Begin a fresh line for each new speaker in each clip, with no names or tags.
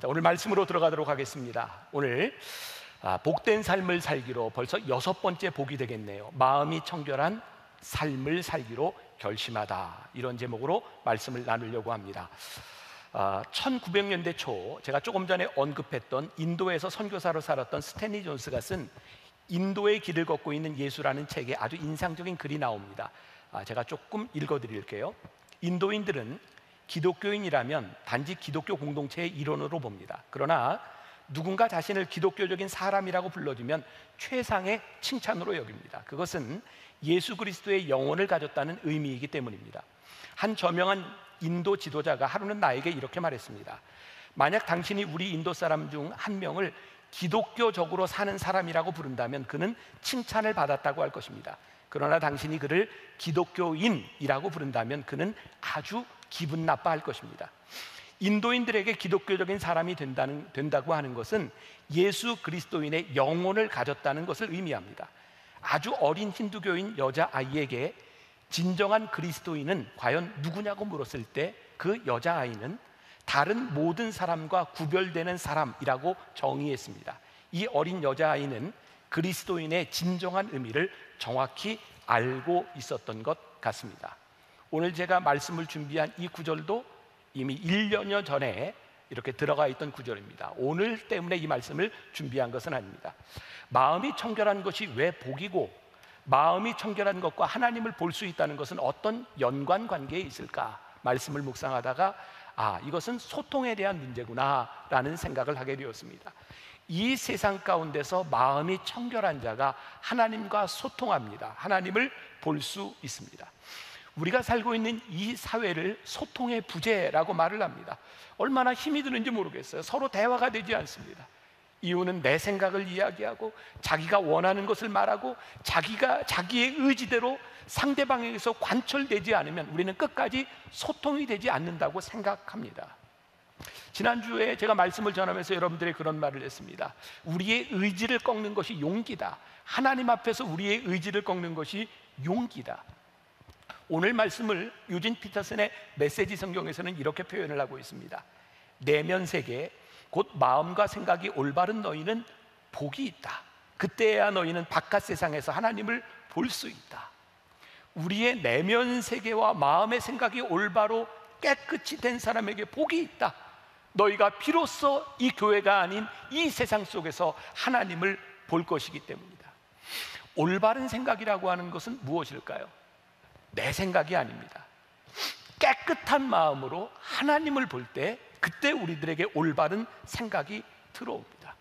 자, 오늘 말씀으로 들어가도록 하겠습니다. 오늘 복된 삶을 살기로 벌써 6번째 복이 되겠네요. 마음이 청결한 삶을 살기로 결심하다, 이런 제목으로 말씀을 나누려고 합니다. 1900년대 초 제가 조금 전에 언급했던 인도에서 선교사로 살았던 스탠리 존스가 쓴 인도의 길을 걷고 있는 예수라는 책에 아주 인상적인 글이 나옵니다. 제가 조금 읽어드릴게요. 인도인들은 기독교인이라면 단지 기독교 공동체의 일원으로 봅니다. 그러나 누군가 자신을 기독교적인 사람이라고 불러주면 최상의 칭찬으로 여깁니다. 그것은 예수 그리스도의 영혼을 가졌다는 의미이기 때문입니다. 한 저명한 인도 지도자가 하루는 나에게 이렇게 말했습니다. 만약 당신이 우리 인도 사람 중 한 명을 기독교적으로 사는 사람이라고 부른다면 그는 칭찬을 받았다고 할 것입니다. 그러나 당신이 그를 기독교인이라고 부른다면 그는 아주 기분 나빠할 것입니다. 인도인들에게 기독교적인 사람이 된다고 하는 것은 예수 그리스도인의 영혼을 가졌다는 것을 의미합니다. 아주 어린 힌두교인 여자아이에게 진정한 그리스도인은 과연 누구냐고 물었을 때 그 여자아이는 다른 모든 사람과 구별되는 사람이라고 정의했습니다. 이 어린 여자아이는 그리스도인의 진정한 의미를 정확히 알고 있었던 것 같습니다. 오늘 제가 말씀을 준비한 이 구절도 이미 1년여 전에 이렇게 들어가 있던 구절입니다. 오늘 때문에 이 말씀을 준비한 것은 아닙니다. 마음이 청결한 것이 왜 복이고, 마음이 청결한 것과 하나님을 볼 수 있다는 것은 어떤 연관관계에 있을까 말씀을 묵상하다가 이것은 소통에 대한 문제구나 라는 생각을 하게 되었습니다. 이 세상 가운데서 마음이 청결한 자가 하나님과 소통합니다. 하나님을 볼 수 있습니다. 우리가 살고 있는 이 사회를 소통의 부재라고 말을 합니다. 얼마나 힘이 드는지 모르겠어요. 서로 대화가 되지 않습니다. 이유는 내 생각을 이야기하고 자기가 원하는 것을 말하고 자기의 의지대로 상대방에게서 관철되지 않으면 우리는 끝까지 소통이 되지 않는다고 생각합니다. 지난주에 제가 말씀을 전하면서 여러분들의 그런 말을 했습니다. 우리의 의지를 꺾는 것이 용기다. 하나님 앞에서 우리의 의지를 꺾는 것이 용기다. 오늘 말씀을 유진 피터슨의 메시지 성경에서는 이렇게 표현을 하고 있습니다. 내면 세계 곧 마음과 생각이 올바른 너희는 복이 있다. 그때야 너희는 바깥 세상에서 하나님을 볼 수 있다. 우리의 내면 세계와 마음의 생각이 올바로 깨끗이 된 사람에게 복이 있다. 너희가 비로소 이 교회가 아닌 이 세상 속에서 하나님을 볼 것이기 때문이다. 올바른 생각이라고 하는 것은 무엇일까요? 내 생각이 아닙니다. 깨끗한 마음으로 하나님을 볼 때 그때 우리들에게 올바른 생각이 들어옵니다.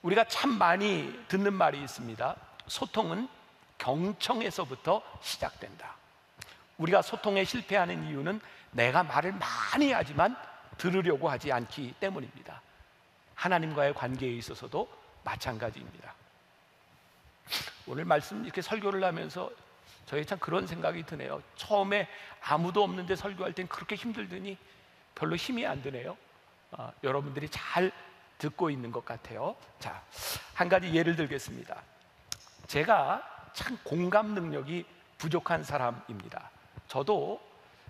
우리가 참 많이 듣는 말이 있습니다. 소통은 경청에서부터 시작된다. 우리가 소통에 실패하는 이유는 내가 말을 많이 하지만 들으려고 하지 않기 때문입니다. 하나님과의 관계에 있어서도 마찬가지입니다. 오늘 말씀 이렇게 설교를 하면서 저희 참 그런 생각이 드네요. 처음에 아무도 없는데 설교할 땐 그렇게 힘들더니 별로 힘이 안 드네요. 여러분들이 잘 듣고 있는 것 같아요. 자, 한 가지 예를 들겠습니다. 제가 참 공감 능력이 부족한 사람입니다. 저도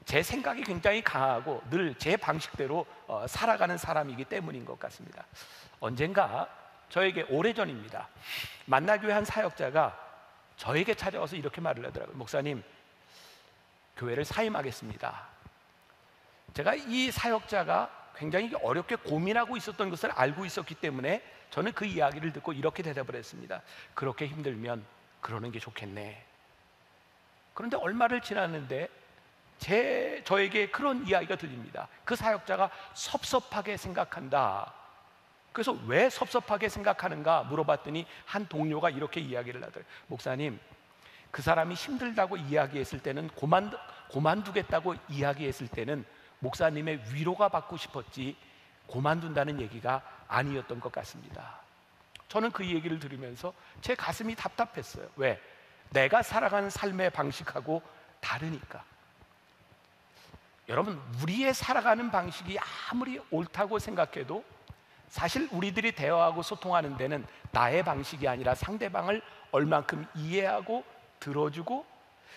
제 생각이 굉장히 강하고 늘 제 방식대로 살아가는 사람이기 때문인 것 같습니다. 언젠가 저에게 오래전입니다. 만나교회 한 사역자가 저에게 찾아와서 이렇게 말을 하더라고요. 목사님, 교회를 사임하겠습니다. 제가 이 사역자가 굉장히 어렵게 고민하고 있었던 것을 알고 있었기 때문에 저는 그 이야기를 듣고 이렇게 대답을 했습니다. 그렇게 힘들면 그러는 게 좋겠네. 그런데 얼마를 지났는데 저에게 그런 이야기가 들립니다. 그 사역자가 섭섭하게 생각한다. 그래서 왜 섭섭하게 생각하는가 물어봤더니 한 동료가 이렇게 이야기를 하더라고요. 목사님, 그 사람이 힘들다고 이야기했을 때는 고만두겠다고 이야기했을 때는 목사님의 위로가 받고 싶었지 고만둔다는 얘기가 아니었던 것 같습니다. 저는 그 얘기를 들으면서 제 가슴이 답답했어요. 왜? 내가 살아가는 삶의 방식하고 다르니까. 여러분, 우리의 살아가는 방식이 아무리 옳다고 생각해도 사실 우리들이 대화하고 소통하는 데는 나의 방식이 아니라 상대방을 얼만큼 이해하고 들어주고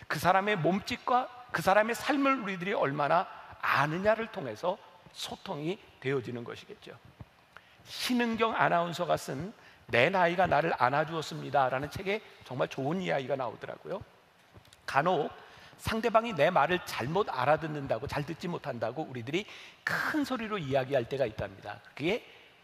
그 사람의 몸짓과 그 사람의 삶을 우리들이 얼마나 아느냐를 통해서 소통이 되어지는 것이겠죠. 신은경 아나운서가 쓴 내 나이가 나를 안아주었습니다 라는 책에 정말 좋은 이야기가 나오더라고요. 간혹 상대방이 내 말을 잘못 알아듣는다고, 잘 듣지 못한다고 우리들이 큰 소리로 이야기할 때가 있답니다. 그게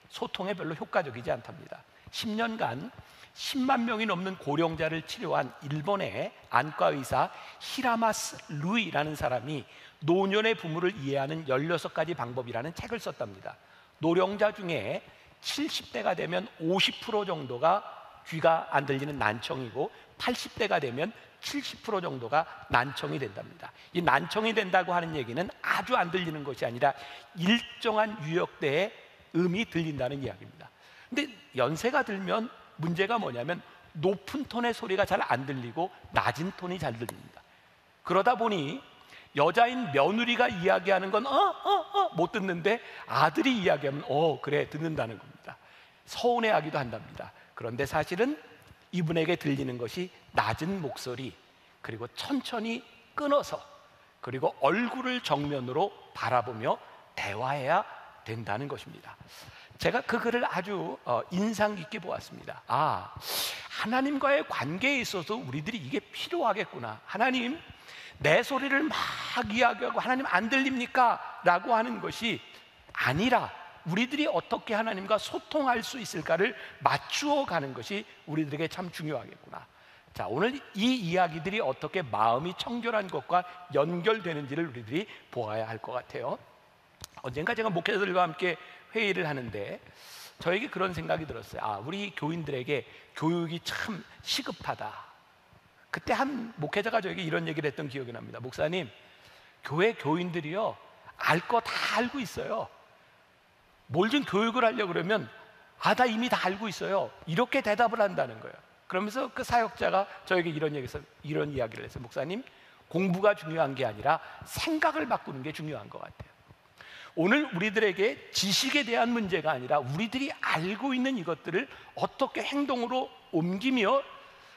소통에 별로 효과적이지 않답니다. 10년간 10만 명이 넘는 고령자를 치료한 일본의 안과 의사 히라마스 루이라는 사람이 노년의 부모를 이해하는 16가지 방법이라는 책을 썼답니다. 노령자 중에 70대가 되면 50% 정도가 귀가 안 들리는 난청이고 80대가 되면 70% 정도가 난청이 된답니다. 이 난청이 된다고 하는 얘기는 아주 안 들리는 것이 아니라 일정한 유역대의 음이 들린다는 이야기입니다. 근데 연세가 들면 문제가 뭐냐면 높은 톤의 소리가 잘 안 들리고 낮은 톤이 잘 들립니다. 그러다 보니 여자인 며느리가 이야기하는 건 못 듣는데 아들이 이야기하면 그래 듣는다는 겁니다. 서운해하기도 한답니다. 그런데 사실은 이분에게 들리는 것이 낮은 목소리, 그리고 천천히 끊어서, 그리고 얼굴을 정면으로 바라보며 대화해야 된다는 것입니다. 제가 그 글을 아주 인상 깊게 보았습니다. 하나님과의 관계에 있어서 우리들이 이게 필요하겠구나. 하나님, 내 소리를 막 이야기하고 하나님 안 들립니까? 라고 하는 것이 아니라 우리들이 어떻게 하나님과 소통할 수 있을까를 맞추어 가는 것이 우리들에게 참 중요하겠구나. 자, 오늘 이 이야기들이 어떻게 마음이 청결한 것과 연결되는지를 우리들이 보아야 할 것 같아요. 언젠가 제가 목회자들과 함께 회의를 하는데 저에게 그런 생각이 들었어요. 우리 교인들에게 교육이 참 시급하다. 그때 한 목회자가 저에게 이런 얘기를 했던 기억이 납니다. 목사님, 교회 교인들이요 알 거 다 알고 있어요. 뭘 좀 교육을 하려고 그러면 나 이미 다 알고 있어요, 이렇게 대답을 한다는 거예요. 그러면서 그 사역자가 저에게 이런 이야기를 했어요. 목사님, 공부가 중요한 게 아니라 생각을 바꾸는 게 중요한 것 같아요. 오늘 우리들에게 지식에 대한 문제가 아니라 우리들이 알고 있는 이것들을 어떻게 행동으로 옮기며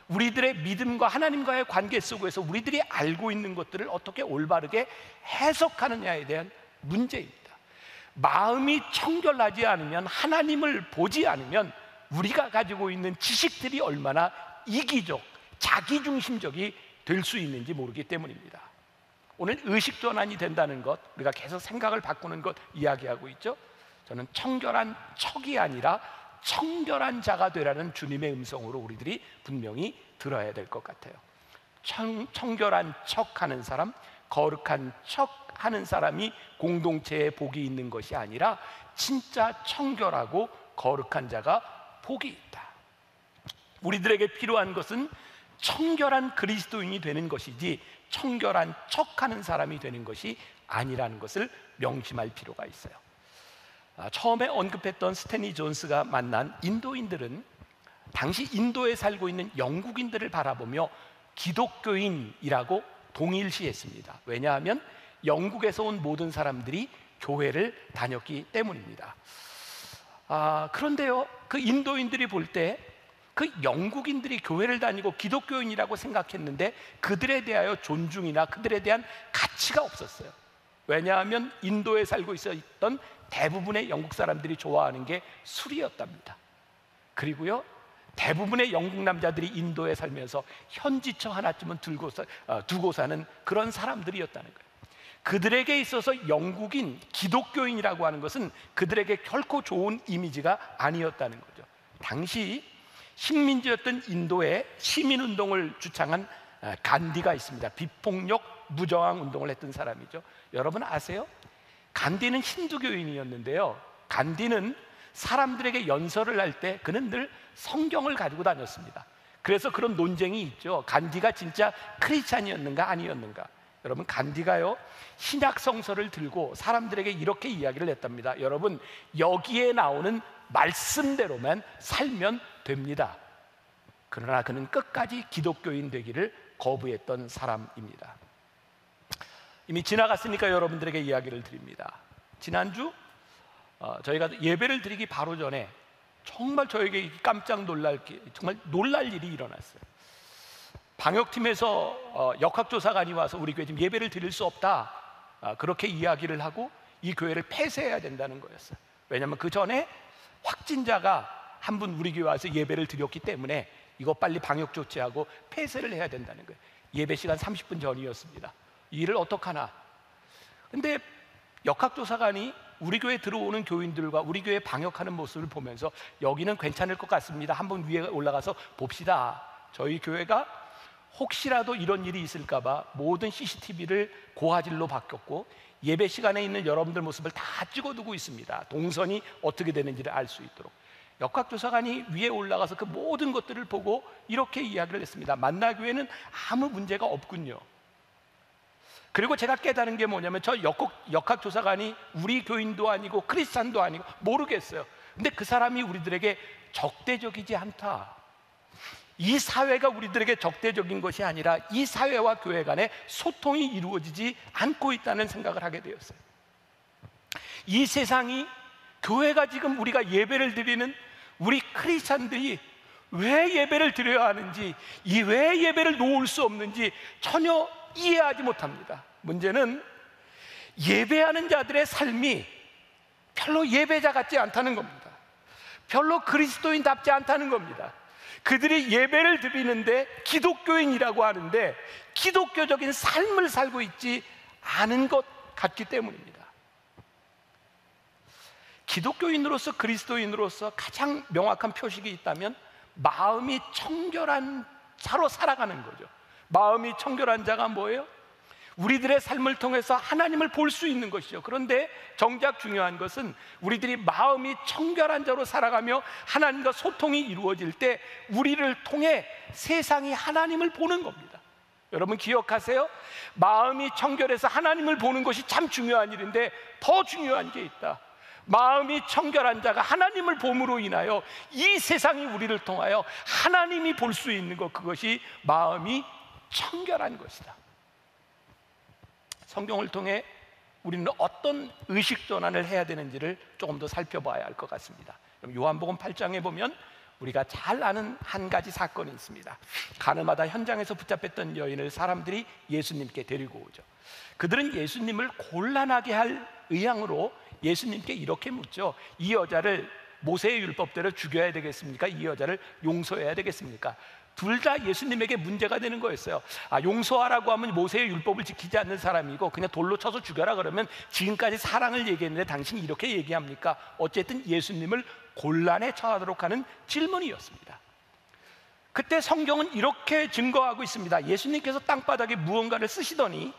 우리들의 믿음과 하나님과의 관계 속에서 우리들이 알고 있는 것들을 어떻게 올바르게 해석하느냐에 대한 문제입니다. 마음이 청결하지 않으면, 하나님을 보지 않으면 우리가 가지고 있는 지식들이 얼마나 이기적, 자기중심적이 될 수 있는지 모르기 때문입니다. 오늘 의식 전환이 된다는 것, 우리가 계속 생각을 바꾸는 것 이야기하고 있죠. 저는 청결한 척이 아니라 청결한 자가 되라는 주님의 음성으로 우리들이 분명히 들어야 될 것 같아요. 청결한 척하는 사람, 거룩한 척하는 사람이 공동체에 복이 있는 것이 아니라 진짜 청결하고 거룩한 자가 복이 있다. 우리들에게 필요한 것은 청결한 그리스도인이 되는 것이지 청결한 척하는 사람이 되는 것이 아니라는 것을 명심할 필요가 있어요. 처음에 언급했던 스탠리 존스가 만난 인도인들은 당시 인도에 살고 있는 영국인들을 바라보며 기독교인이라고 동일시했습니다. 왜냐하면 영국에서 온 모든 사람들이 교회를 다녔기 때문입니다. 그런데요, 그 인도인들이 볼 때 그 영국인들이 교회를 다니고 기독교인이라고 생각했는데 그들에 대하여 존중이나 그들에 대한 가치가 없었어요. 왜냐하면 인도에 살고 있었던 대부분의 영국 사람들이 좋아하는 게 술이었답니다. 그리고요, 대부분의 영국 남자들이 인도에 살면서 현지처 하나쯤은 두고 사는 그런 사람들이었다는 거예요. 그들에게 있어서 영국인, 기독교인이라고 하는 것은 그들에게 결코 좋은 이미지가 아니었다는 거죠. 당시 식민지였던 인도에 시민운동을 주창한 간디가 있습니다. 비폭력 무저항 운동을 했던 사람이죠. 여러분 아세요? 간디는 힌두교인이었는데요, 간디는 사람들에게 연설을 할 때 그는 늘 성경을 가지고 다녔습니다. 그래서 그런 논쟁이 있죠. 간디가 진짜 크리스찬이었는가 아니었는가. 여러분, 간디가요 신약 성서를 들고 사람들에게 이렇게 이야기를 했답니다. 여러분, 여기에 나오는 말씀대로만 살면 됩니다. 그러나 그는 끝까지 기독교인 되기를 거부했던 사람입니다. 이미 지나갔으니까 여러분들에게 이야기를 드립니다. 지난주 저희가 예배를 드리기 바로 전에 정말 저에게 깜짝 놀랄 일이 일어났어요. 방역팀에서 역학조사관이 와서 우리 교회 지금 예배를 드릴 수 없다, 그렇게 이야기를 하고 이 교회를 폐쇄해야 된다는 거였어요. 왜냐하면 그 전에 확진자가 한 분 우리 교회 와서 예배를 드렸기 때문에 이거 빨리 방역 조치하고 폐쇄를 해야 된다는 거예요. 예배 시간 30분 전이었습니다. 이 일을 어떡하나. 근데 역학조사관이 우리 교회에 들어오는 교인들과 우리 교회 방역하는 모습을 보면서 여기는 괜찮을 것 같습니다. 한번 위에 올라가서 봅시다. 저희 교회가 혹시라도 이런 일이 있을까 봐 모든 CCTV를 고화질로 바뀌었고 예배 시간에 있는 여러분들 모습을 다 찍어두고 있습니다. 동선이 어떻게 되는지를 알 수 있도록. 역학조사관이 위에 올라가서 그 모든 것들을 보고 이렇게 이야기를 했습니다. 만나교회는 아무 문제가 없군요. 그리고 제가 깨달은 게 뭐냐면 저 역학조사관이 우리 교인도 아니고 크리스찬도 아니고 모르겠어요. 근데 그 사람이 우리들에게 적대적이지 않다. 이 사회가 우리들에게 적대적인 것이 아니라 이 사회와 교회 간에 소통이 이루어지지 않고 있다는 생각을 하게 되었어요. 이 세상이 교회가 지금 우리가 예배를 드리는 우리 크리스찬들이 왜 예배를 드려야 하는지, 이 왜 예배를 놓을 수 없는지 전혀 이해하지 못합니다. 문제는 예배하는 자들의 삶이 별로 예배자 같지 않다는 겁니다. 별로 그리스도인답지 않다는 겁니다. 그들이 예배를 드리는데 기독교인이라고 하는데 기독교적인 삶을 살고 있지 않은 것 같기 때문입니다. 기독교인으로서 그리스도인으로서 가장 명확한 표식이 있다면 마음이 청결한 자로 살아가는 거죠. 마음이 청결한 자가 뭐예요? 우리들의 삶을 통해서 하나님을 볼 수 있는 것이죠. 그런데 정작 중요한 것은 우리들이 마음이 청결한 자로 살아가며 하나님과 소통이 이루어질 때 우리를 통해 세상이 하나님을 보는 겁니다. 여러분 기억하세요? 마음이 청결해서 하나님을 보는 것이 참 중요한 일인데 더 중요한 게 있다. 마음이 청결한 자가 하나님을 봄으로 인하여 이 세상이 우리를 통하여 하나님이 볼 수 있는 것, 그것이 마음이 청결한 것이다. 성경을 통해 우리는 어떤 의식 전환을 해야 되는지를 조금 더 살펴봐야 할 것 같습니다. 요한복음 8장에 보면 우리가 잘 아는 한 가지 사건이 있습니다. 가늠하다 현장에서 붙잡혔던 여인을 사람들이 예수님께 데리고 오죠. 그들은 예수님을 곤란하게 할 의향으로 예수님께 이렇게 묻죠. 이 여자를 모세의 율법대로 죽여야 되겠습니까? 이 여자를 용서해야 되겠습니까? 둘 다 예수님에게 문제가 되는 거였어요. 용서하라고 하면 모세의 율법을 지키지 않는 사람이고 그냥 돌로 쳐서 죽여라 그러면 지금까지 사랑을 얘기했는데 당신이 이렇게 얘기합니까? 어쨌든 예수님을 곤란에 처하도록 하는 질문이었습니다. 그때 성경은 이렇게 증거하고 있습니다. 예수님께서 땅바닥에 무언가를 쓰시더니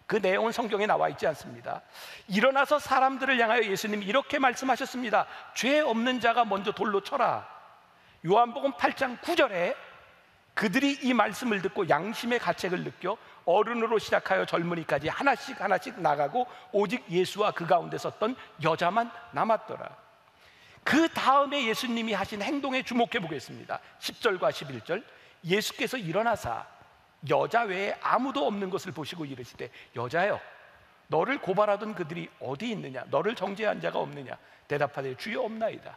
그 내용은 성경에 나와 있지 않습니다. 일어나서 사람들을 향하여 예수님이 이렇게 말씀하셨습니다. 죄 없는 자가 먼저 돌로 쳐라. 요한복음 8장 9절에 그들이 이 말씀을 듣고 양심의 가책을 느껴 어른으로 시작하여 젊은이까지 하나씩 하나씩 나가고 오직 예수와 그 가운데 섰던 여자만 남았더라. 그 다음에 예수님이 하신 행동에 주목해 보겠습니다. 10절과 11절. 예수께서 일어나사 여자 외에 아무도 없는 것을 보시고 이르시되 여자여 너를 고발하던 그들이 어디 있느냐? 너를 정죄한 자가 없느냐? 대답하되 주여 없나이다.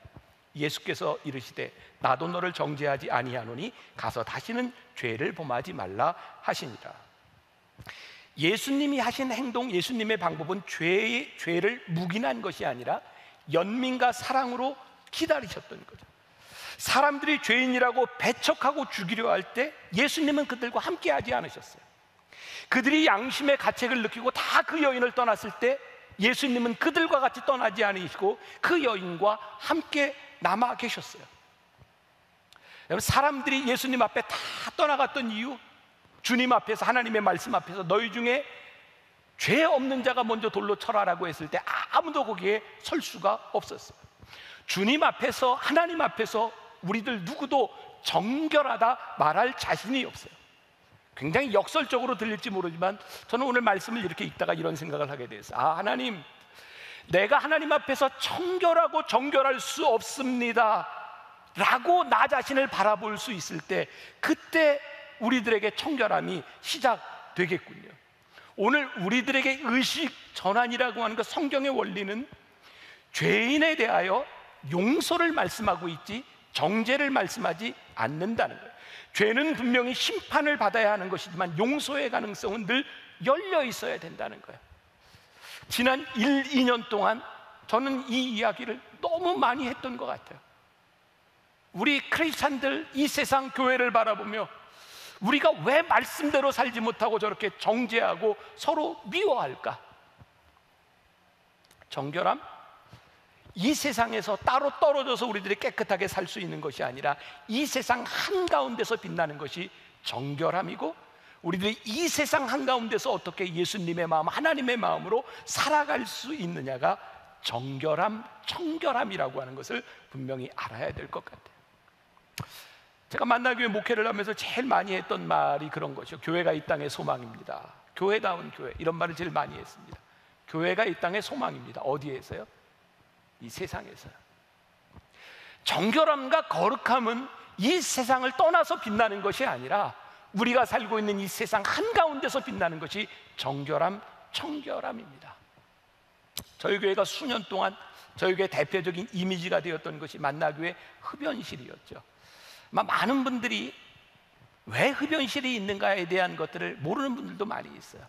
예수께서 이르시되 나도 너를 정죄하지 아니하노니 가서 다시는 죄를 범하지 말라 하시니라. 예수님이 하신 행동, 예수님의 방법은 죄를 묵인한 것이 아니라 연민과 사랑으로 기다리셨던 거죠. 사람들이 죄인이라고 배척하고 죽이려 할 때 예수님은 그들과 함께 하지 않으셨어요. 그들이 양심의 가책을 느끼고 다 그 여인을 떠났을 때 예수님은 그들과 같이 떠나지 않으시고 그 여인과 함께 남아 계셨어요. 여러분, 사람들이 예수님 앞에 다 떠나갔던 이유, 주님 앞에서, 하나님의 말씀 앞에서 너희 중에 죄 없는 자가 먼저 돌로 쳐라라고 했을 때 아무도 거기에 설 수가 없었어요. 주님 앞에서, 하나님 앞에서 우리들 누구도 정결하다 말할 자신이 없어요. 굉장히 역설적으로 들릴지 모르지만 저는 오늘 말씀을 이렇게 읽다가 이런 생각을 하게 됐어요. 하나님, 내가 하나님 앞에서 청결하고 정결할 수 없습니다 라고 나 자신을 바라볼 수 있을 때 그때 우리들에게 청결함이 시작되겠군요. 오늘 우리들에게 의식 전환이라고 하는 그 성경의 원리는 죄인에 대하여 용서를 말씀하고 있지 정죄를 말씀하지 않는다는 거예요. 죄는 분명히 심판을 받아야 하는 것이지만 용서의 가능성은 늘 열려 있어야 된다는 거예요. 지난 1, 2년 동안 저는 이 이야기를 너무 많이 했던 것 같아요. 우리 크리스찬들 이 세상 교회를 바라보며 우리가 왜 말씀대로 살지 못하고 저렇게 정죄하고 서로 미워할까? 정결함? 이 세상에서 따로 떨어져서 우리들이 깨끗하게 살 수 있는 것이 아니라 이 세상 한가운데서 빛나는 것이 정결함이고, 우리들이 이 세상 한가운데서 어떻게 예수님의 마음, 하나님의 마음으로 살아갈 수 있느냐가 정결함, 청결함이라고 하는 것을 분명히 알아야 될 것 같아요. 제가 만나교회 목회를 하면서 제일 많이 했던 말이 그런 것이요, 교회가 이 땅의 소망입니다. 교회다운 교회, 이런 말을 제일 많이 했습니다. 교회가 이 땅의 소망입니다. 어디에서요? 이 세상에서요. 정결함과 거룩함은 이 세상을 떠나서 빛나는 것이 아니라 우리가 살고 있는 이 세상 한가운데서 빛나는 것이 정결함, 청결함입니다. 저희 교회가 수년 동안 저희 교회 대표적인 이미지가 되었던 것이 만나교회 흡연실이었죠. 많은 분들이 왜 흡연실이 있는가에 대한 것들을 모르는 분들도 많이 있어요.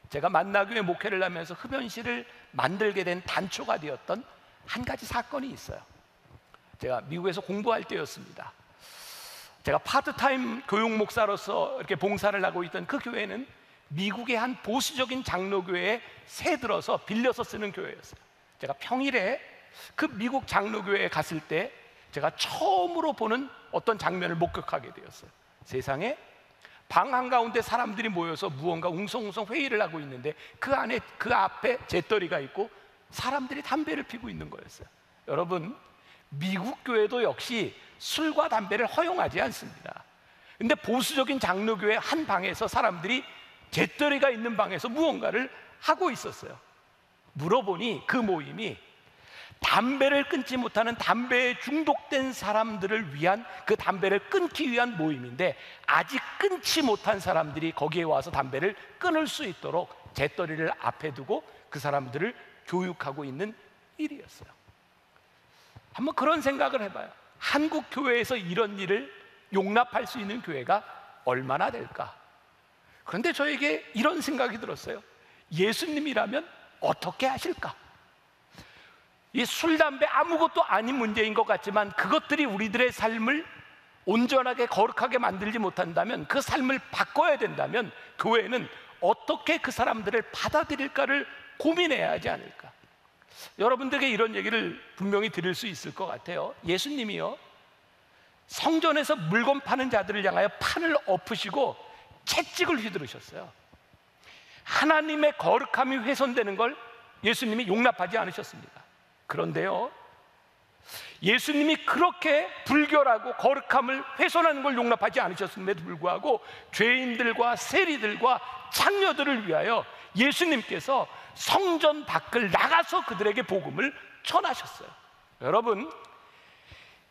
제가 만나교회 목회를 하면서 흡연실을 만들게 된 단초가 되었던 한 가지 사건이 있어요. 제가 미국에서 공부할 때였습니다. 제가 파트타임 교육 목사로서 이렇게 봉사를 하고 있던 그 교회는 미국의 한 보수적인 장로교회에 새들어서 빌려서 쓰는 교회였어요. 제가 평일에 그 미국 장로교회에 갔을 때 제가 처음으로 보는 어떤 장면을 목격하게 되었어요. 세상에 방 한가운데 사람들이 모여서 무언가 웅성웅성 회의를 하고 있는데 그 안에, 그 앞에 재떨이가 있고 사람들이 담배를 피고 있는 거였어요. 여러분, 미국 교회도 역시 술과 담배를 허용하지 않습니다. 근데 보수적인 장로교회 한 방에서 사람들이 재떨이가 있는 방에서 무언가를 하고 있었어요. 물어보니 그 모임이 담배를 끊지 못하는 담배에 중독된 사람들을 위한, 그 담배를 끊기 위한 모임인데, 아직 끊지 못한 사람들이 거기에 와서 담배를 끊을 수 있도록 재떨이를 앞에 두고 그 사람들을 교육하고 있는 일이었어요. 한번 그런 생각을 해봐요. 한국 교회에서 이런 일을 용납할 수 있는 교회가 얼마나 될까? 그런데 저에게 이런 생각이 들었어요. 예수님이라면 어떻게 하실까? 이 술, 담배 아무것도 아닌 문제인 것 같지만 그것들이 우리들의 삶을 온전하게 거룩하게 만들지 못한다면, 그 삶을 바꿔야 된다면 교회는 어떻게 그 사람들을 받아들일까를 고민해야 하지 않을까? 여러분들에게 이런 얘기를 분명히 드릴 수 있을 것 같아요. 예수님이요, 성전에서 물건 파는 자들을 향하여 판을 엎으시고 채찍을 휘두르셨어요. 하나님의 거룩함이 훼손되는 걸 예수님이 용납하지 않으셨습니다. 그런데요, 예수님이 그렇게 불결하고 거룩함을 훼손하는 걸 용납하지 않으셨음에도 불구하고 죄인들과 세리들과 창녀들을 위하여 예수님께서 성전 밖을 나가서 그들에게 복음을 전하셨어요. 여러분,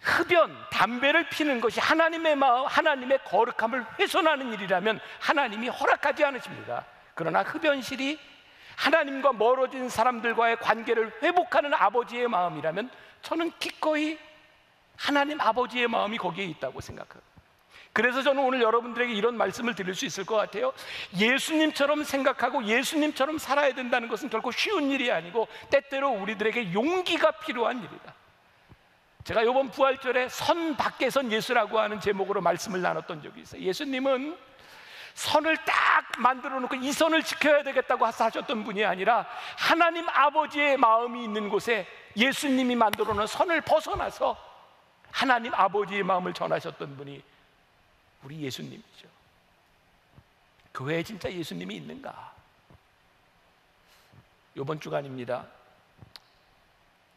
흡연, 담배를 피는 것이 하나님의 마음, 하나님의 거룩함을 훼손하는 일이라면 하나님이 허락하지 않으십니다. 그러나 흡연실이 하나님과 멀어진 사람들과의 관계를 회복하는 아버지의 마음이라면 저는 기꺼이 하나님 아버지의 마음이 거기에 있다고 생각해요. 그래서 저는 오늘 여러분들에게 이런 말씀을 드릴 수 있을 것 같아요. 예수님처럼 생각하고 예수님처럼 살아야 된다는 것은 결코 쉬운 일이 아니고 때때로 우리들에게 용기가 필요한 일이다. 제가 이번 부활절에 선 밖에선 예수라고 하는 제목으로 말씀을 나눴던 적이 있어요. 예수님은 선을 딱 만들어 놓고 이 선을 지켜야 되겠다고 하셨던 분이 아니라 하나님 아버지의 마음이 있는 곳에 예수님이 만들어 놓은 선을 벗어나서 하나님 아버지의 마음을 전하셨던 분이 우리 예수님이죠. 교회에 진짜 예수님이 있는가? 이번 주간입니다.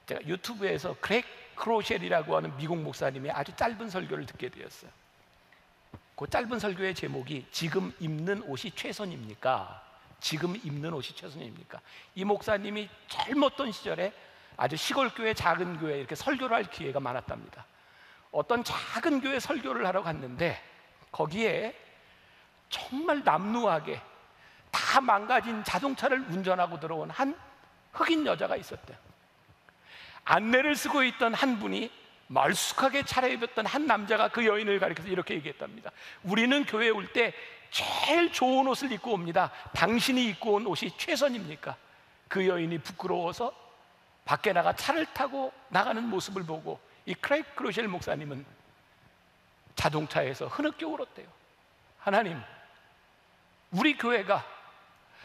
제가 유튜브에서 크레이크 크로쉘이라고 하는 미국 목사님의 아주 짧은 설교를 듣게 되었어요. 그 짧은 설교의 제목이 지금 입는 옷이 최선입니까? 지금 입는 옷이 최선입니까? 이 목사님이 젊었던 시절에 아주 시골 교회, 작은 교회에 이렇게 설교를 할 기회가 많았답니다. 어떤 작은 교회 설교를 하러 갔는데 거기에 정말 남루하게 다 망가진 자동차를 운전하고 들어온 한 흑인 여자가 있었대요. 안내를 쓰고 있던 한 분이 말쑥하게 차려입었던 한 남자가 그 여인을 가리켜서 이렇게 얘기했답니다. 우리는 교회에 올 때 제일 좋은 옷을 입고 옵니다. 당신이 입고 온 옷이 최선입니까? 그 여인이 부끄러워서 밖에 나가 차를 타고 나가는 모습을 보고 이 크레이크 그로셸 목사님은 자동차에서 흐느껴 울었대요. 하나님, 우리 교회가,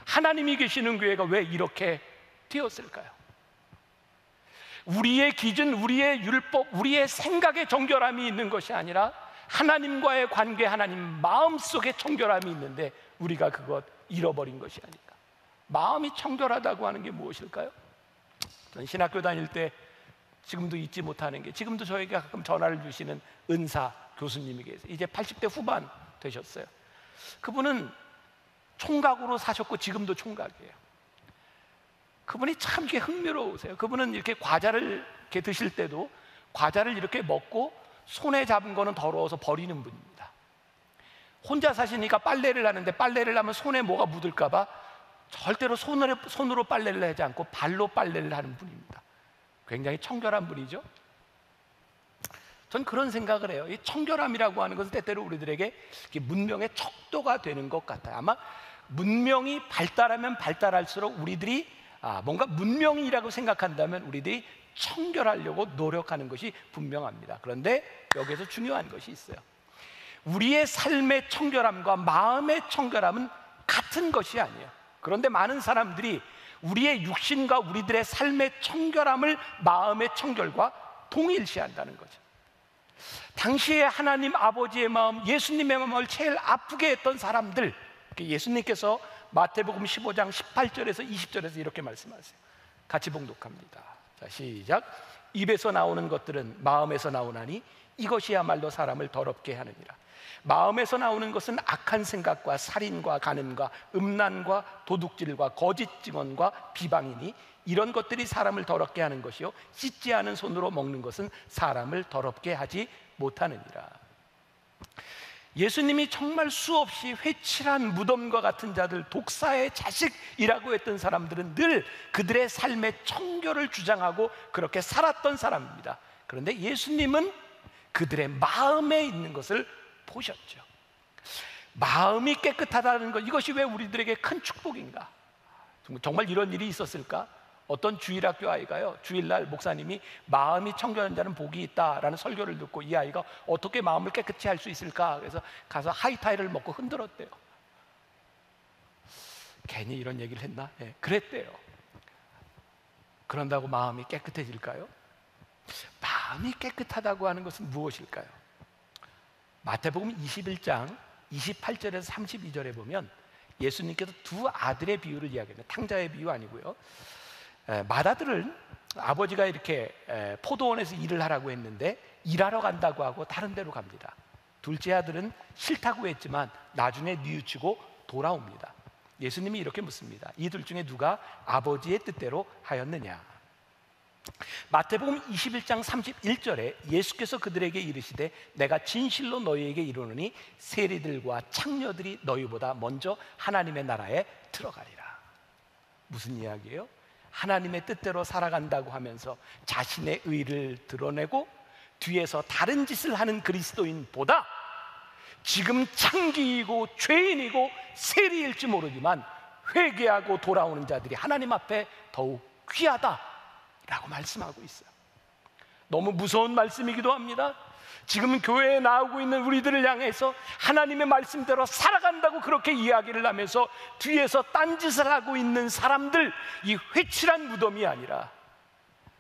하나님이 계시는 교회가 왜 이렇게 되었을까요? 우리의 기준, 우리의 율법, 우리의 생각의 정결함이 있는 것이 아니라 하나님과의 관계, 하나님 마음속에 청결함이 있는데 우리가 그것 잃어버린 것이 아닐까. 마음이 청결하다고 하는 게 무엇일까요? 저는 신학교 다닐 때 지금도 잊지 못하는 게, 지금도 저에게 가끔 전화를 주시는 은사 교수님이 계세요. 이제 80대 후반 되셨어요. 그분은 총각으로 사셨고 지금도 총각이에요. 그분이 참 이렇게 흥미로우세요. 그분은 이렇게 과자를 이렇게 드실 때도 과자를 이렇게 먹고 손에 잡은 거는 더러워서 버리는 분입니다. 혼자 사시니까 빨래를 하는데 빨래를 하면 손에 뭐가 묻을까 봐 절대로 손으로 빨래를 하지 않고 발로 빨래를 하는 분입니다. 굉장히 청결한 분이죠. 전 그런 생각을 해요. 이 청결함이라고 하는 것은 때때로 우리들에게 문명의 척도가 되는 것 같아요. 아마 문명이 발달하면 발달할수록 우리들이 뭔가 문명이라고 생각한다면 우리들이 청결하려고 노력하는 것이 분명합니다. 그런데 여기에서 중요한 것이 있어요. 우리의 삶의 청결함과 마음의 청결함은 같은 것이 아니에요. 그런데 많은 사람들이 우리의 육신과 우리들의 삶의 청결함을 마음의 청결과 동일시한다는 거죠. 당시에 하나님 아버지의 마음, 예수님의 마음을 제일 아프게 했던 사람들, 예수님께서 마태복음 15장 18절에서 20절에서 이렇게 말씀하세요. 같이 봉독합니다. 자, 시작. 입에서 나오는 것들은 마음에서 나오나니 이것이야말로 사람을 더럽게 하느니라. 마음에서 나오는 것은 악한 생각과 살인과 간음과 음란과 도둑질과 거짓 증언과 비방이니 이런 것들이 사람을 더럽게 하는 것이요 씻지 않은 손으로 먹는 것은 사람을 더럽게 하지 못하느니라. 예수님이 정말 수없이 회칠한 무덤과 같은 자들, 독사의 자식이라고 했던 사람들은 늘 그들의 삶의 청결을 주장하고 그렇게 살았던 사람입니다. 그런데 예수님은 그들의 마음에 있는 것을 보셨죠. 마음이 깨끗하다는 것, 이것이 왜 우리들에게 큰 축복인가? 정말 이런 일이 있었을까? 어떤 주일학교 아이가요, 주일날 목사님이 마음이 청결한 자는 복이 있다라는 설교를 듣고 이 아이가 어떻게 마음을 깨끗이 할 수 있을까? 그래서 가서 하이타이를 먹고 흔들었대요. 괜히 이런 얘기를 했나? 네, 그랬대요. 그런다고 마음이 깨끗해질까요? 마음이 깨끗하다고 하는 것은 무엇일까요? 마태복음 21장 28절에서 32절에 보면 예수님께서 두 아들의 비유를 이야기합니다. 탕자의 비유 아니고요. 맏아들은 아버지가 이렇게 포도원에서 일을 하라고 했는데 일하러 간다고 하고 다른 데로 갑니다. 둘째 아들은 싫다고 했지만 나중에 뉘우치고 돌아옵니다. 예수님이 이렇게 묻습니다. 이 둘 중에 누가 아버지의 뜻대로 하였느냐? 마태복음 21장 31절에 예수께서 그들에게 이르시되 내가 진실로 너희에게 이르노니 세리들과 창녀들이 너희보다 먼저 하나님의 나라에 들어가리라. 무슨 이야기예요? 하나님의 뜻대로 살아간다고 하면서 자신의 의를 드러내고 뒤에서 다른 짓을 하는 그리스도인보다 지금 창기이고 죄인이고 세리일지 모르지만 회개하고 돌아오는 자들이 하나님 앞에 더욱 귀하다라고 말씀하고 있어요. 너무 무서운 말씀이기도 합니다. 지금 교회에 나오고 있는 우리들을 향해서 하나님의 말씀대로 살아간다고 그렇게 이야기를 하면서 뒤에서 딴짓을 하고 있는 사람들, 이 회칠한 무덤이 아니라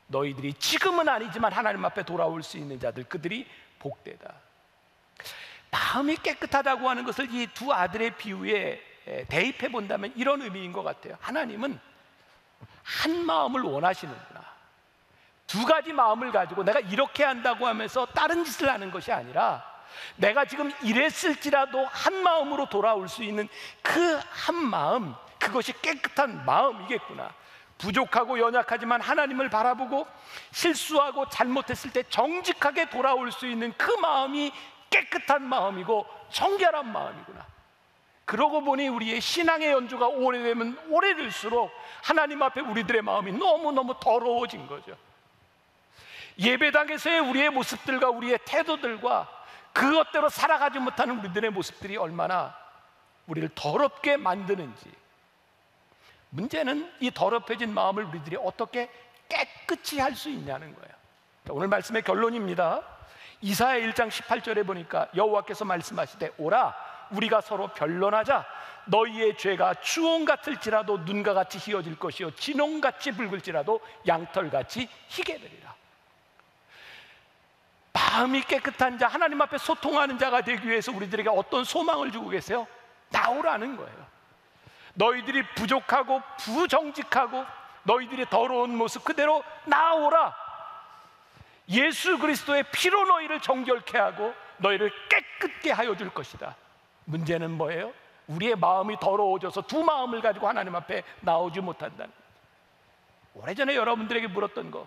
너희들이 지금은 아니지만 하나님 앞에 돌아올 수 있는 자들, 그들이 복되다. 마음이 깨끗하다고 하는 것을 이 두 아들의 비유에 대입해 본다면 이런 의미인 것 같아요. 하나님은 한 마음을 원하시는구나. 두 가지 마음을 가지고 내가 이렇게 한다고 하면서 다른 짓을 하는 것이 아니라 내가 지금 이랬을지라도 한 마음으로 돌아올 수 있는 그 한 마음, 그것이 깨끗한 마음이겠구나. 부족하고 연약하지만 하나님을 바라보고 실수하고 잘못했을 때 정직하게 돌아올 수 있는 그 마음이 깨끗한 마음이고 정결한 마음이구나. 그러고 보니 우리의 신앙의 연주가 오래되면 오래될수록 하나님 앞에 우리들의 마음이 너무너무 더러워진 거죠. 예배당에서의 우리의 모습들과 우리의 태도들과 그것대로 살아가지 못하는 우리들의 모습들이 얼마나 우리를 더럽게 만드는지. 문제는 이 더럽혀진 마음을 우리들이 어떻게 깨끗이 할 수 있냐는 거예요. 자, 오늘 말씀의 결론입니다. 이사야 1장 18절에 보니까 여호와께서 말씀하시되 오라 우리가 서로 변론하자. 너희의 죄가 주홍 같을지라도 눈과 같이 희어질 것이요 진홍같이 붉을지라도 양털같이 희게 되리라. 마음이 깨끗한 자, 하나님 앞에 소통하는 자가 되기 위해서 우리들에게 어떤 소망을 주고 계세요? 나오라는 거예요. 너희들이 부족하고 부정직하고 너희들이 더러운 모습 그대로 나오라. 예수 그리스도의 피로 너희를 정결케 하고 너희를 깨끗게 하여 줄 것이다. 문제는 뭐예요? 우리의 마음이 더러워져서 두 마음을 가지고 하나님 앞에 나오지 못한다는 거예요. 오래전에 여러분들에게 물었던 거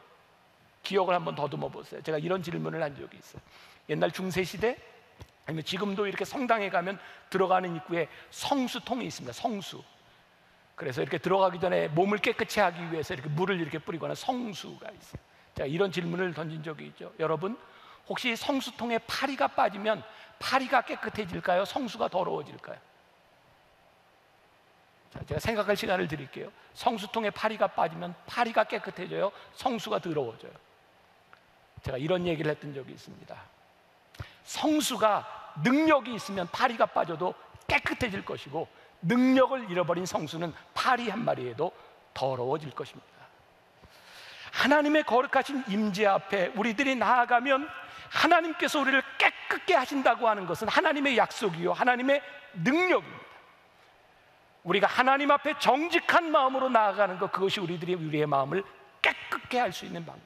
기억을 한번 더듬어 보세요. 제가 이런 질문을 한 적이 있어요. 옛날 중세시대 아니면 지금도 이렇게 성당에 가면 들어가는 입구에 성수통이 있습니다. 성수. 그래서 이렇게 들어가기 전에 몸을 깨끗이 하기 위해서 이렇게 물을 이렇게 뿌리거나 성수가 있어요. 제가 이런 질문을 던진 적이 있죠. 여러분, 혹시 성수통에 파리가 빠지면 파리가 깨끗해질까요? 성수가 더러워질까요? 자, 제가 생각할 시간을 드릴게요. 성수통에 파리가 빠지면 파리가 깨끗해져요? 성수가 더러워져요? 제가 이런 얘기를 했던 적이 있습니다. 성수가 능력이 있으면 파리가 빠져도 깨끗해질 것이고 능력을 잃어버린 성수는 파리 한 마리에도 더러워질 것입니다. 하나님의 거룩하신 임재 앞에 우리들이 나아가면 하나님께서 우리를 깨끗게 하신다고 하는 것은 하나님의 약속이요 하나님의 능력입니다. 우리가 하나님 앞에 정직한 마음으로 나아가는 것, 그것이 우리의 마음을 깨끗게 할 수 있는 방법.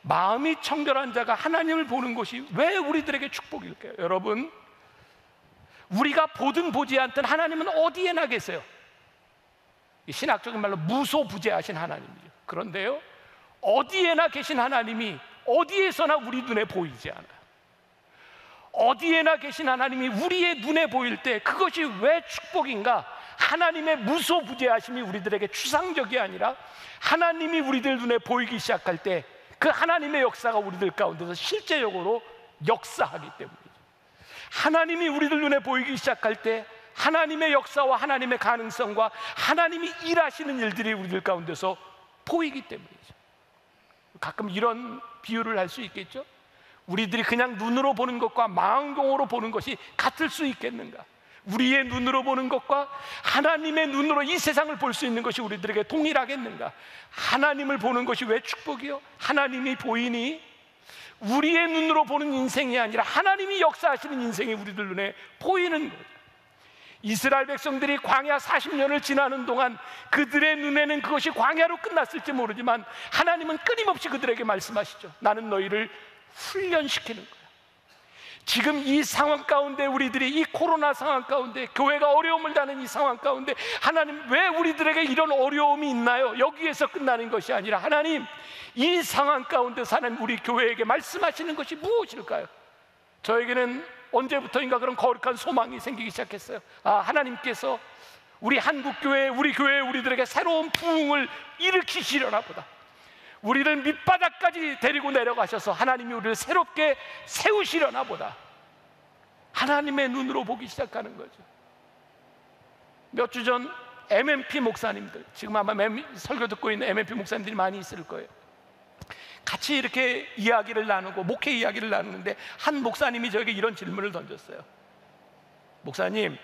마음이 청결한 자가 하나님을 보는 것이 왜 우리들에게 축복일까요? 여러분, 우리가 보든 보지 않든 하나님은 어디에나 계세요. 신학적인 말로 무소부재하신 하나님이죠. 그런데요, 어디에나 계신 하나님이 어디에서나 우리 눈에 보이지 않아요. 어디에나 계신 하나님이 우리의 눈에 보일 때 그것이 왜 축복인가? 하나님의 무소부재하심이 우리들에게 추상적이 아니라 하나님이 우리들 눈에 보이기 시작할 때 그 하나님의 역사가 우리들 가운데서 실제적으로 역사하기 때문이죠. 하나님이 우리들 눈에 보이기 시작할 때 하나님의 역사와 하나님의 가능성과 하나님이 일하시는 일들이 우리들 가운데서 보이기 때문이죠. 가끔 이런 비유를 할 수 있겠죠. 우리들이 그냥 눈으로 보는 것과 망원경으로 보는 것이 같을 수 있겠는가? 우리의 눈으로 보는 것과 하나님의 눈으로 이 세상을 볼 수 있는 것이 우리들에게 동일하겠는가? 하나님을 보는 것이 왜 축복이요? 하나님이 보이니 우리의 눈으로 보는 인생이 아니라 하나님이 역사하시는 인생이 우리들 눈에 보이는 거죠. 이스라엘 백성들이 광야 40년을 지나는 동안 그들의 눈에는 그것이 광야로 끝났을지 모르지만 하나님은 끊임없이 그들에게 말씀하시죠. 나는 너희를 훈련시키는 거야. 지금 이 상황 가운데 우리들이 이 코로나 상황 가운데 교회가 어려움을 당하는 이 상황 가운데 하나님 왜 우리들에게 이런 어려움이 있나요? 여기에서 끝나는 것이 아니라 하나님 이 상황 가운데 사는 우리 교회에게 말씀하시는 것이 무엇일까요? 저에게는 언제부터인가 그런 거룩한 소망이 생기기 시작했어요. 하나님께서 우리 한국교회, 우리 교회에 우리들에게 새로운 부흥을 일으키시려나 보다. 우리를 밑바닥까지 데리고 내려가셔서 하나님이 우리를 새롭게 세우시려나 보다. 하나님의 눈으로 보기 시작하는 거죠. 몇 주 전 MMP 목사님들, 지금 아마 설교 듣고 있는 MMP 목사님들이 많이 있을 거예요. 같이 이렇게 이야기를 나누고 목회 이야기를 나누는데 한 목사님이 저에게 이런 질문을 던졌어요. 목사님,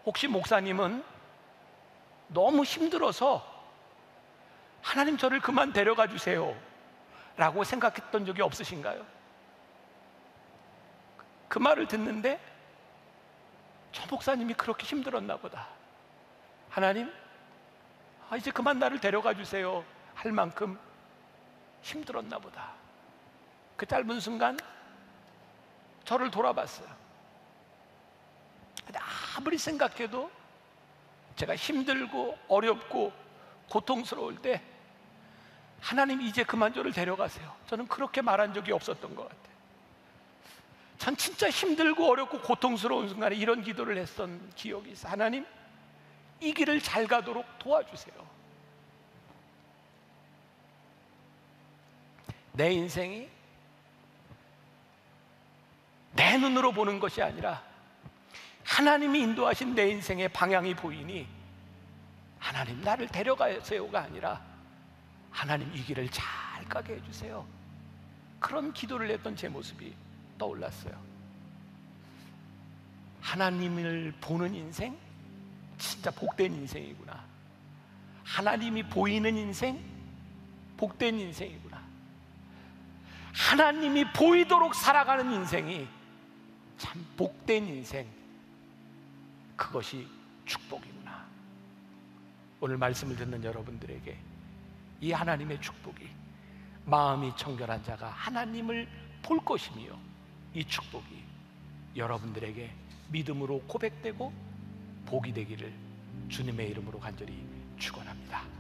혹시 목사님은 너무 힘들어서 하나님 저를 그만 데려가 주세요 라고 생각했던 적이 없으신가요? 그 말을 듣는데 저 목사님이 그렇게 힘들었나 보다. 하나님, 이제 그만 나를 데려가 주세요 할 만큼 힘들었나 보다. 그 짧은 순간 저를 돌아봤어요. 근데 아무리 생각해도 제가 힘들고 어렵고 고통스러울 때 하나님 이제 그만 저를 데려가세요, 저는 그렇게 말한 적이 없었던 것 같아요. 전 진짜 힘들고 어렵고 고통스러운 순간에 이런 기도를 했던 기억이 있어요. 하나님, 이 길을 잘 가도록 도와주세요. 내 인생이 내 눈으로 보는 것이 아니라 하나님이 인도하신 내 인생의 방향이 보이니 하나님 나를 데려가세요가 아니라 하나님 이 길을 잘 가게 해주세요. 그런 기도를 했던 제 모습이 떠올랐어요. 하나님을 보는 인생 진짜 복된 인생이구나. 하나님이 보이는 인생 복된 인생이구나. 하나님이 보이도록 살아가는 인생이 참 복된 인생, 그것이 축복이구나. 오늘 말씀을 듣는 여러분들에게 이 하나님의 축복이, 마음이 청결한 자가 하나님을 볼 것이며, 이 축복이 여러분들에게 믿음으로 고백되고 복이 되기를 주님의 이름으로 간절히 축원합니다.